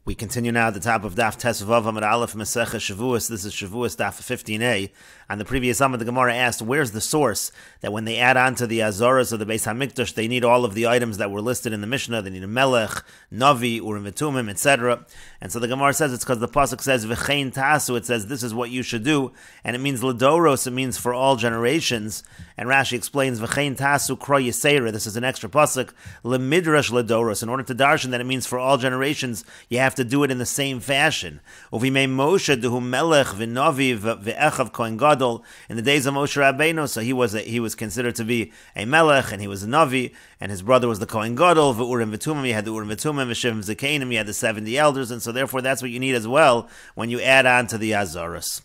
We continue now at the top of Daf Tesvav Amud Aleph Meseches Shevuos. This is Shevuos Daf 15a. On the previous Amud, the Gemara asked, where's the source that when they add on to the Azoras of the Beis HaMikdash, they need all of the items that were listed in the Mishnah? They need a Melech, Navi, Urim V'Tumim, etc. And so the Gemara says it's because the Pasuk says, V'chein Tasu, it says this is what you should do. And it means Ladoros, it means for all generations. And Rashi explains, V'chein Tasu Kro Yisera, this is an extra Pasuk, Lemidrash Ladoros. In order to darshan that it means for all generations, you have to do it in the same fashion. Uvimei Moshe duhu melech v'navi v'echav kohen gadol. In the days of Moshe Rabbeinu, so he was considered to be a melech, and he was a navi, and his brother was the kohen gadol. V'urim v'tumim, he had the urim v'tumim, v'shivim zekanim, he had the 70 elders, and so therefore that's what you need as well when you add on to the Azaros.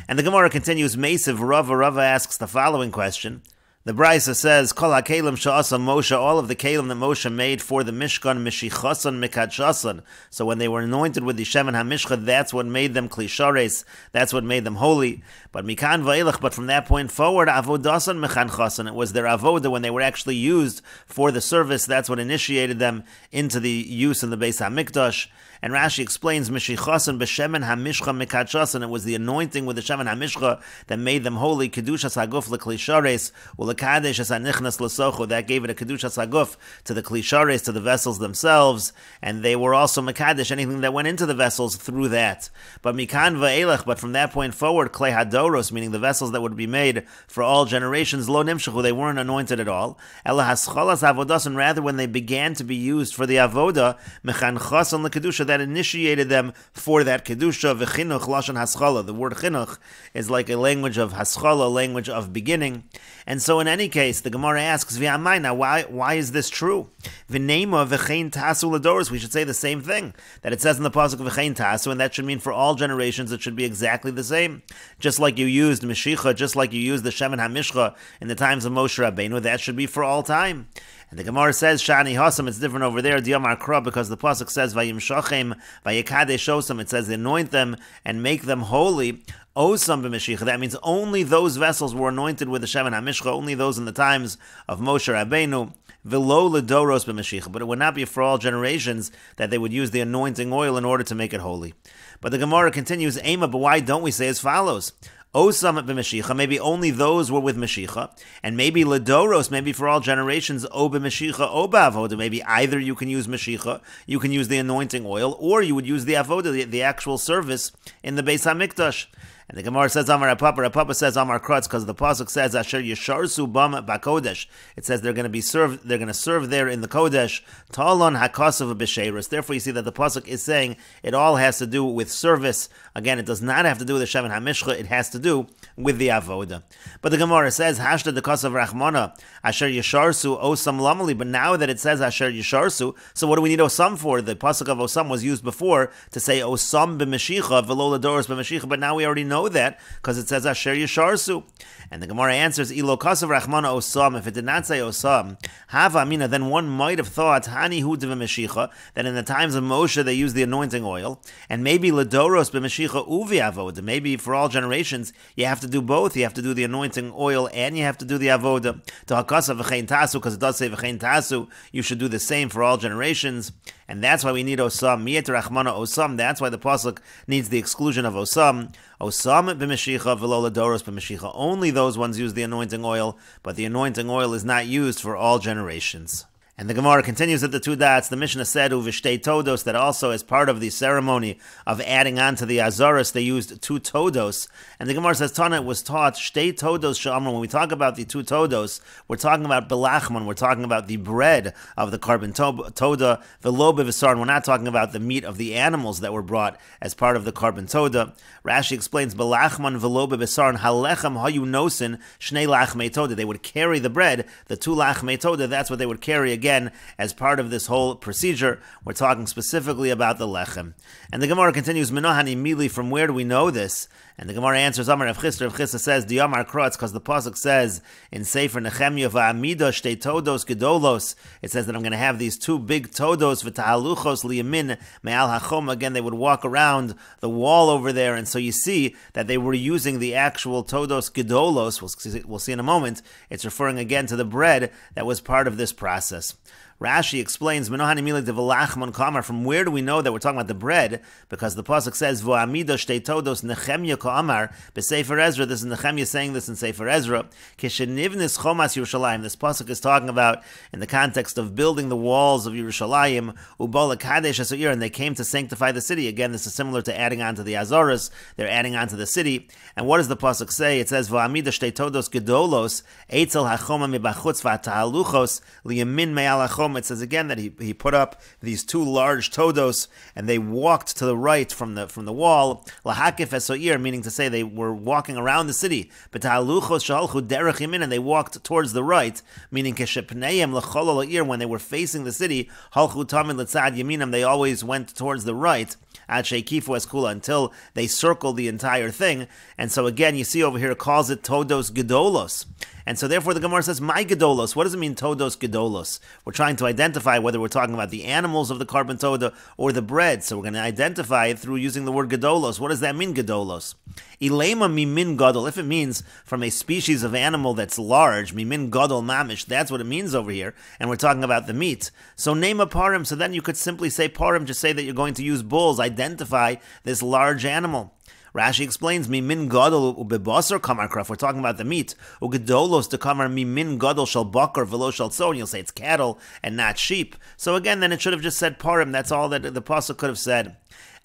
And the Gemara continues. Mesiv Rava asks the following question. The Brisa says, Kol HaKelim Sha'asa Moshe, all of the Kelim that Moshe made for the Mishkan, Mishichasan Mikadshasan. So when they were anointed with the Shemen HaMishcha, that's what made them Klishares, that's what made them holy. But Mikan Va'elach, but from that point forward, Avodasan Mechanchasan, it was their Avoda when they were actually used for the service, that's what initiated them into the use in the Beis HaMikdash. And Rashi explains, Mishichasan b'Shemen HaMishcha Mikadshasan, it was the anointing with the Shemen HaMishcha that made them holy, Kedushas HaGuf L'Klishares, that gave it a Kedushas HaGuf to the Klishares, to the vessels themselves, and they were also Mekadesh, anything that went into the vessels through that. But Mikan Va'elach, but from that point forward, Klei Hadoros, meaning the vessels that would be made for all generations, Lo Nimshachu, they weren't anointed at all. Ela Hascholas Avodas, and rather when they began to be used for the Avoda, Mechanchasan L'Kedusha, that initiated them for that Kedusha, V'chinuch Lashon Haschala. The word Chinuch is like a language of Haschala, a language of beginning. And so in any case, the Gemara asks, now why is this true? V'neima v'chein tasu ladoros, we should say the same thing, that it says in the pasuk v'chein tasu, and that should mean for all generations it should be exactly the same. Just like you used Meshicha, just like you used the Shemen HaMishcha in the times of Moshe Rabbeinu, that should be for all time. And the Gemara says, Shani Hasam, it's different over there, Diyamar Kra, because the pasuk says, Vayim Shochem, Vayikadesh Osam, it says, anoint them and make them holy. Osam b'Meshicha, that means only those vessels were anointed with the Shemen HaMishcha, only those in the times of Moshe Rabbeinu. V'lo l'doros b'Meshicha, but it would not be for all generations that they would use the anointing oil in order to make it holy. But the Gemara continues, Ema, but why don't we say as follows? Osam b'Meshicha, maybe only those were with Meshicha, and maybe Ladoros, maybe for all generations, O b'Meshicha, O b'Avoda, maybe either you can use Meshicha, you can use the anointing oil, or you would use the Avoda, the actual service in the Beis HaMikdash. And the Gemara says, Amar Apapa says, Amar Krutz, because the pasuk says, Asher Yisharsu Bam Bakodesh. It says they're going to serve there in the Kodesh. Talon Hakasav B'Sheirus. Therefore, you see that the pasuk is saying it all has to do with service. Again, it does not have to do with the Shemen HaMishcha. It has to do with the Avoda. But the Gemara says, Hashta Dekasav Rachmana Asher Yisharsu Osam Lamali. But now that it says Asher Yisharsu, so what do we need Osam for? The pasuk of Osam was used before to say Osam B'Meshicha V'lo Ladoros B'Meshicha. But now we already know that because it says Asher Yisharsu. And the Gemara answers, Ilo Kasav Rachmana Osam. If it did not say Osam, Hava Amina, then one might have thought Hani Hu Meshicha, that in the times of Moshe they used the anointing oil, and maybe Ladoros b'Meshicha uvi avoda. Maybe for all generations you have to do both. You have to do the anointing oil and you have to do the avoda. To Hakasav v'chein tasu, because it does say v'chein tasu, you should do the same for all generations. And that's why we need Osam. Miyet Rachmana Osam. That's why the pasuk needs the exclusion of Osam. Osam b'Meshicha v'lo Ladoros b'Meshicha. Only those ones use the anointing oil, but the anointing oil is not used for all generations. And the Gemara continues at the two dots. The Mishnah said, Uv'shtei todos, that also as part of the ceremony of adding on to the Azaros, they used 2 todos. And the Gemara says, Tana, it was taught, Shtei todos she'amar. When we talk about the 2 todos, we're talking about belachman, we're talking about the bread of the carbon toda, v'lo b'v'sar, and we're not talking about the meat of the animals that were brought as part of the carbon toda. Rashi explains, belachman v'lo b'v'sar, and halechem hayunosin shnei lachmei toda. They would carry the bread, the 2 lachmei toda, that's what they would carry again as part of this whole procedure. We're talking specifically about the lechem. And the Gemara continues, Minohani Mili, from where do we know this? And the Gemara answers, Amar Rav Chisda says, Diyamar Krutz, because the pasuk says in Sefer Nehemiah, Va'amida shtei todos gedolos, it says that I'm going to have these 2 big todos, v'tahaluchos liyamin me'al hachom. Again, they would walk around the wall over there, and so you see that they were using the actual todos gedolos. We'll see in a moment. It's referring again to the bread that was part of this process. Rashi explains, from where do we know that we're talking about the bread? Because the pasuk says, "V'amido shtei todos Nehemia ka'amar b'Sefer Ezra." This is Nehemia saying this in Sefer Ezra. Kishenivnis chomas Yerushalayim. This pasuk is talking about in the context of building the walls of Yerushalayim. Ubola kadesh asuir, and they came to sanctify the city. Again, this is similar to adding on to the Azoras. They're adding on to the city. And what does the pasuk say? It says, "V'amido shtei todos gedolos eitzel hachoma mibachutz v'atahaluchos liyamin me'al hachom." It says again that he put up these two large todos and they walked to the right from the wall. Lahakif esoir, meaning to say they were walking around the city. B'tahaluchos shahalchu derech yamin, and they walked towards the right, meaning keshepneim l'chol ha'ir, when they were facing the city, halchu tamid l'tzad yaminam, they always went towards the right. Until they circled the entire thing. And so again, you see over here, it calls it Todos Gedolos. And so therefore the Gemara says, My Gedolos. What does it mean, Todos Gedolos? We're trying to identify whether we're talking about the animals of the carbon toda or the bread. So we're going to identify it through using the word Gedolos. What does that mean, Gedolos? Ilema mimin gadol. If it means from a species of animal that's large, mimin gadol mamish, that's what it means over here. And we're talking about the meat. So name a parim. So then you could simply say parim, just say that you're going to use bulls. Identify this large animal. Rashi explains, "Mimin gadol ubebasar kamar kraf." We're talking about the meat. Ugedolos to kamar mimin gadol shel bakar velo shel tzon. You'll say it's cattle and not sheep. So again, then it should have just said parim. That's all that the pasuk could have said.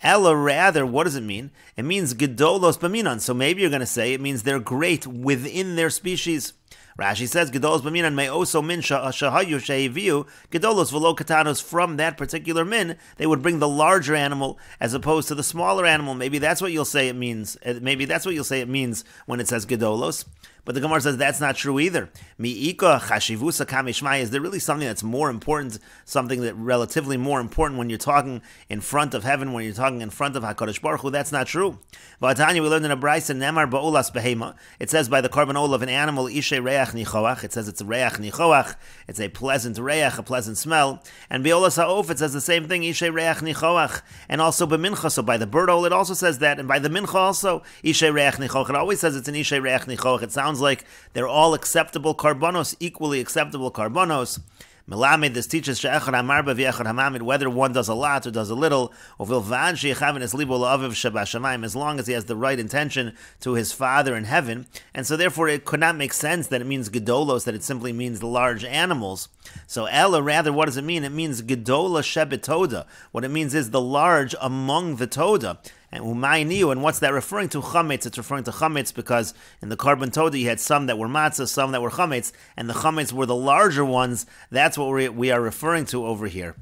Ella, rather, what does it mean? It means gedolos b'minan. So maybe you're going to say it means they're great within their species. Rashi says, Gedolos b'minan may also min shahayu shehiviu gedolos v'lo katanos. From that particular min, they would bring the larger animal as opposed to the smaller animal. Maybe that's what you'll say it means. Maybe that's what you'll say it means when it says gedolos. But the Gemara says that's not true either. Mi'ika chashivusa kamishmai. Is there really something that's more important, something that relatively more important when you're talking in front of heaven, when you're talking in front of HaKadosh Baruch Hu? That's not true. V'atanya, we learned in a brayso, nemar ba'olas behema. It says by the carbon oil of an animal, ishe reach nichoach. It says it's a reach nichoach. It's a pleasant reach, a pleasant smell. And be'olas ha'of, it says the same thing, ishe reach nichoach. And also b'mincha, so by the bird oil, it also says that. And by the mincha also, ishe reach nichoach. It always says it's an ishe reach nichoach. It sounds like they're all acceptable karbonos, equally acceptable karbonos. Melamed, this teaches she'echad hamar b'v'echad hamamid, whether one does a lot or does a little, as long as he has the right intention to his Father in heaven. And so therefore it could not make sense that it means gedolos, that it simply means the large animals. So Ella, rather, what does it mean? It means gedola shebetoda. What it means is the large among the toda. And umayniu, and what's that referring to? Chametz. It's referring to chametz because in the carbon toda you had some that were matzah, some that were chametz, and the chametz were the larger ones. That's what we are referring to over here.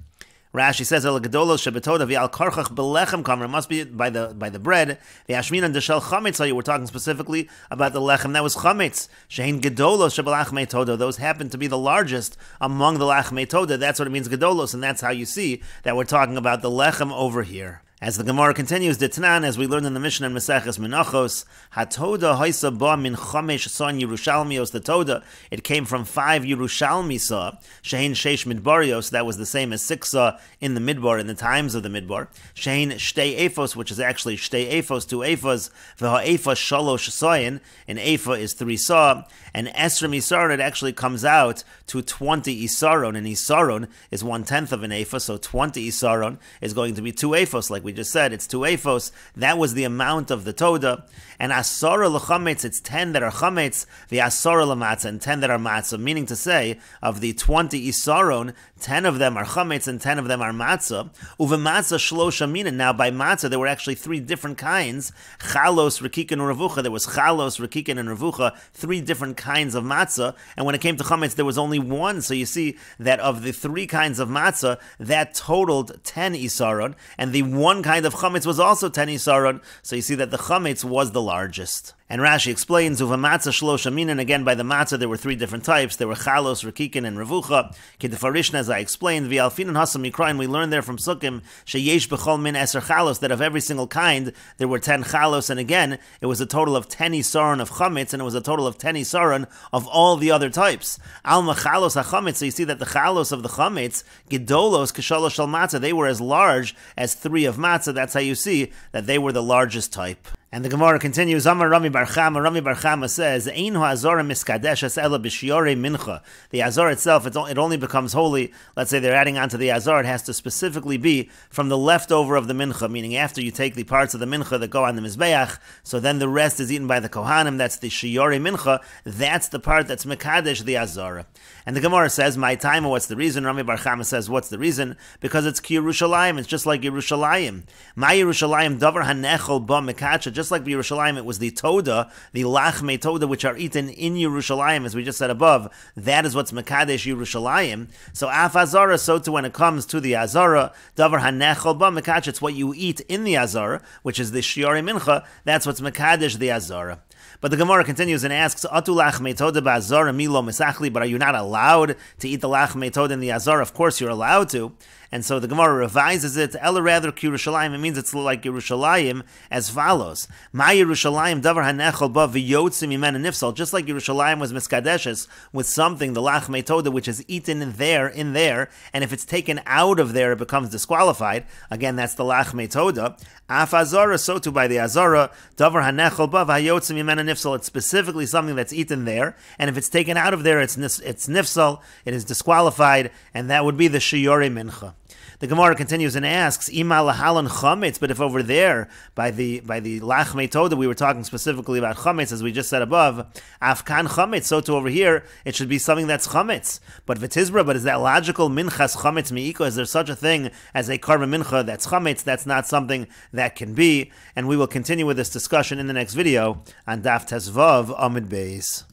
Rashi says, "El gedolos shebetoda v'al karchach belechem kamer." It must be by the bread. V'ashminan deshel chametz. We're talking specifically about the lechem that was chametz. Shein gedolos shebelachmei toda. Those happen to be the largest among the lachmei toda. That's what it means, gedolos, and that's how you see that we're talking about the lechem over here. As the Gemara continues, Ditnan, as we learned in the Mishnah in Meseches Menachos, Hatoda haisa ba min chamesh son Yerushalmios. The Toda, it came from 5 Yerushalmi saw. Shein sheish midbarios, that was the same as 6 saw in the midbar, in the times of the midbar. Shein shtei ephos, which is actually shtei ephos, 2 ephos. V'ha ephos shalosh sayin, an epha is 3 saw. And esrim isaron, it actually comes out to 20 isaron, and isaron is 1/10 of an epha, so 20 isaron is going to be 2 ephos, like we just said, it's 2 ephos. That was the amount of the toda. And asara l'chametz, it's 10 that are chametz, the asara l'matzah, and 10 that are matzah. Meaning to say, of the 20 isaron, 10 of them are chametz and 10 of them are matzah. Uve matzah shlosha minan. Now by matzah, there were actually 3 different kinds. Chalos, rekikin, and revucha. There was chalos, rekikin, and revucha, 3 different kinds of matzah. And when it came to chametz, there was only 1. So you see that of the 3 kinds of matzah, that totaled 10 isaron, and the 1 kind of chametz was also 10 isaron. So you see that the chametz was the largest. And Rashi explains, Uva matzah shlosh aminan, again by the matzah there were 3 different types. There were chalos, rekikin, and revucha. Kedefarishna, as I explained, v'alfinan hasam mikrayin, we learned there from Sukkim, sheyesh b'chol min eser chalos, that of every single kind there were 10 chalos, and again it was a total of 10 isaron of chametz, and it was a total of 10 isaron of all the other types. Alma chalos hachametz, so you see that the chalos of the chametz, gedolos k'shalosh shal matzah, they were as large as 3 of matzah. That's how you see that they were the largest type. And the Gemara continues, Amar Rami Bar Chama says, Ein ha'azora miskadeshes ela b'shiorei mincha. The azor itself, it only becomes holy, let's say they're adding on to the azor, it has to specifically be from the leftover of the mincha, meaning after you take the parts of the mincha that go on the mizbeach, so then the rest is eaten by the kohanim, that's the shiorei mincha, that's the part that's mekadesh the azor. And the Gemara says, my time, what's the reason? Rami Bar Chama says, what's the reason? Because it's ki Yerushalayim, it's just like Yerushalayim. Ma Yerushalayim davar hanechol ba mekacha, just like Yerushalayim, it was the toda, the lachme toda, which are eaten in Yerushalayim, as we just said above. That is what's mekadesh Yerushalayim. So af azara, so too when it comes to the azara, davar hanechol ba mekacha, it's what you eat in the azara, which is the shiorei mincha. That's what's mekadesh the azara. But the Gemara continues and asks, Atu lachme toda ba'azara milo misachli, but are you not allowed to eat the lachme toda in the azara? Of course you're allowed to. And so the Gemara revises it, Ella rather ki Yerushalayim, it means it's like Yerushalayim as follows. Ma Yerushalayim davar hanechol ba v'yotzim imena nifsal, just like Yerushalayim was miskadeshes with something, the lachme toda, which is eaten in there, and if it's taken out of there, it becomes disqualified. Again, that's the lachme toda. Af azara, so too by the azara, davar hanechol ba v'yotzim imena nifsal, it's specifically something that's eaten there, and if it's taken out of there, it's nifsal, it is disqualified, and that would be the shiorei mincha. The Gemara continues and asks, Ima lahalan chametz, but if over there, by the lachme toda, we were talking specifically about chametz, as we just said above, afkan chametz, so too over here, it should be something that's chametz. But v'tizbra, but is that logical? Minchas chametz mi'iko, is there such a thing as a karma mincha that's chametz? That's not something that can be, and we will continue with this discussion in the next video on Daf Tezvav Amid Beis.